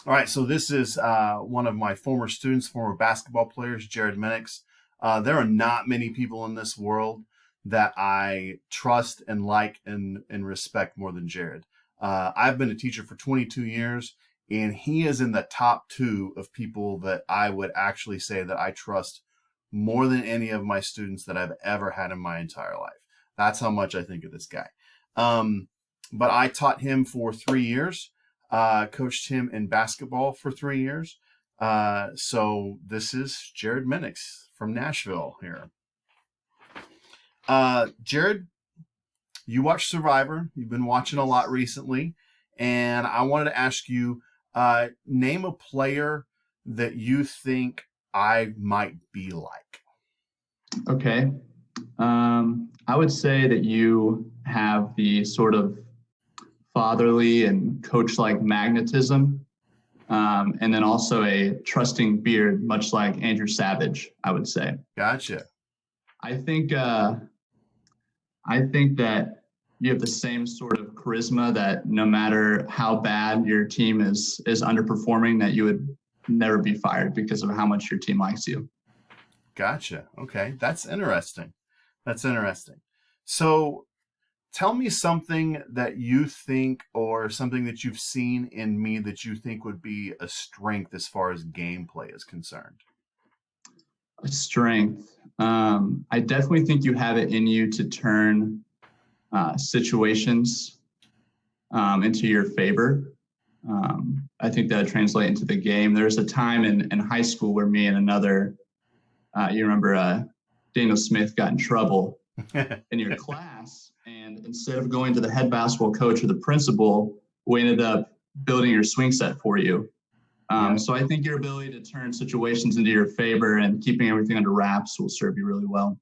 All right, so this is one of my former students, former basketball players, Jared Minix. There are not many people in this world that I trust and like and respect more than Jared. I've been a teacher for 22 years, and he is in the top two of people that I would actually say that I trust more than any of my students that I've ever had in my entire life. That's how much I think of this guy. But I taught him for 3 years, coached him in basketball for 3 years. So this is Jared Minix from Nashville here. Jared, you watch Survivor. You've been watching a lot recently. And I wanted to ask you, name a player that you think I might be like. Okay. I would say that you have the sort of fatherly and coach-like magnetism, and then also a trusting beard, much like Andrew Savage, I would say. Gotcha. I think uh, I think that you have the same sort of charisma that no matter how bad your team is underperforming, that you would never be fired because of how much your team likes you. Gotcha. Okay. That's interesting. That's interesting. So tell me something that you think or something that you've seen in me that you think would be a strength as far as gameplay is concerned. Strength. I definitely think you have it in you to turn situations into your favor. I think that would translate into the game. There's a time in high school where me and another, you remember Daniel Smith got in trouble in your class. And instead of going to the head basketball coach or the principal, we ended up building your swing set for you. So I think your ability to turn situations into your favor and keeping everything under wraps will serve you really well.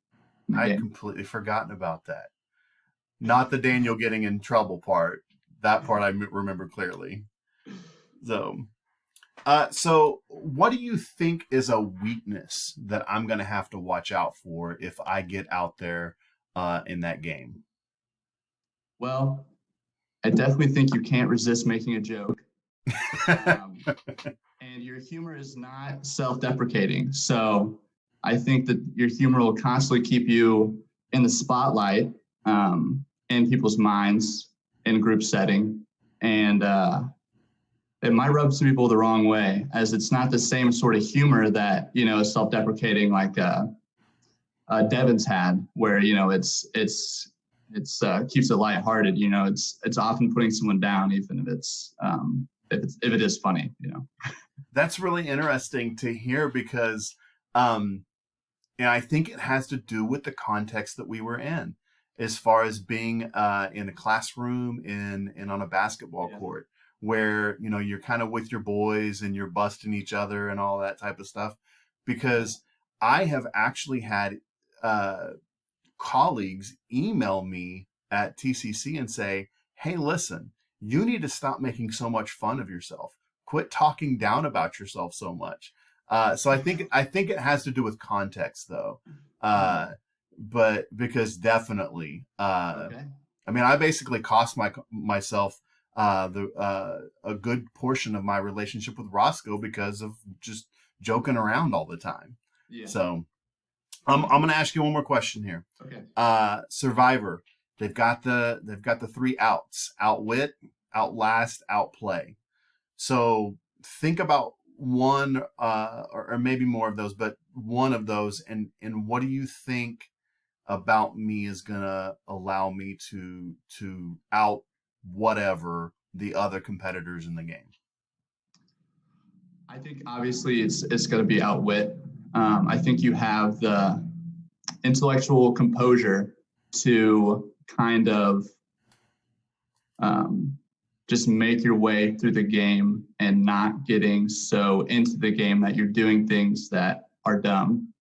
I'd completely forgotten about that. Not the Daniel getting in trouble part. That part I remember clearly. So what do you think is a weakness that I'm going to have to watch out for if I get out there in that game? Well, I definitely think you can't resist making a joke. And your humor is not self-deprecating. So I think that your humor will constantly keep you in the spotlight, in people's minds, in group setting. And it might rub some people the wrong way, as it's not the same sort of humor that, is self-deprecating like Devin's had, where, it's keeps it lighthearted. It's often putting someone down, even if it is funny. That's really interesting to hear because, and I think it has to do with the context that we were in, as far as being in a classroom and on a basketball court, where you're kind of with your boys and you're busting each other and all that type of stuff. Because I have actually had colleagues email me at TCC and say, "Hey, listen, you need to stop making so much fun of yourself. Quit talking down about yourself so much." So I think it has to do with context, though. But because definitely, Okay. I mean, I basically cost myself a good portion of my relationship with Roscoe because of just joking around all the time. Yeah. So I'm going to ask you one more question here. Okay. Survivor, they've got the three outs: outwit, outlast, outplay. So think about one, or maybe more of those, but one of those, and what do you think about me is gonna allow me to out whatever the other competitors in the game? I think obviously it's going to be outwit. I think you have the intellectual composure to kind of just make your way through the game and not getting so into the game that you're doing things that are dumb.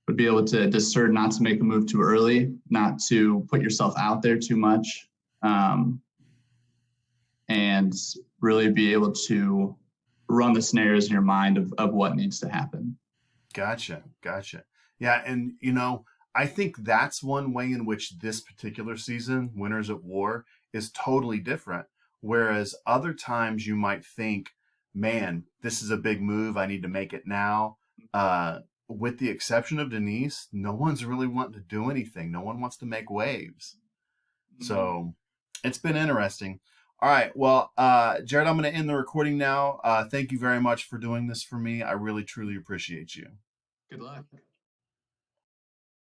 Would be able to discern not to make a move too early, not to put yourself out there too much, and really be able to run the scenarios in your mind of what needs to happen. Gotcha. Yeah, and I think that's one way in which this particular season, Winners at War, is totally different. Whereas other times you might think, man, this is a big move. I need to make it now. With the exception of Denise, no one's really wanting to do anything. No one wants to make waves. Mm. So it's been interesting. All right. Well, Jared, I'm going to end the recording now. Thank you very much for doing this for me. I really, truly appreciate you. Good luck.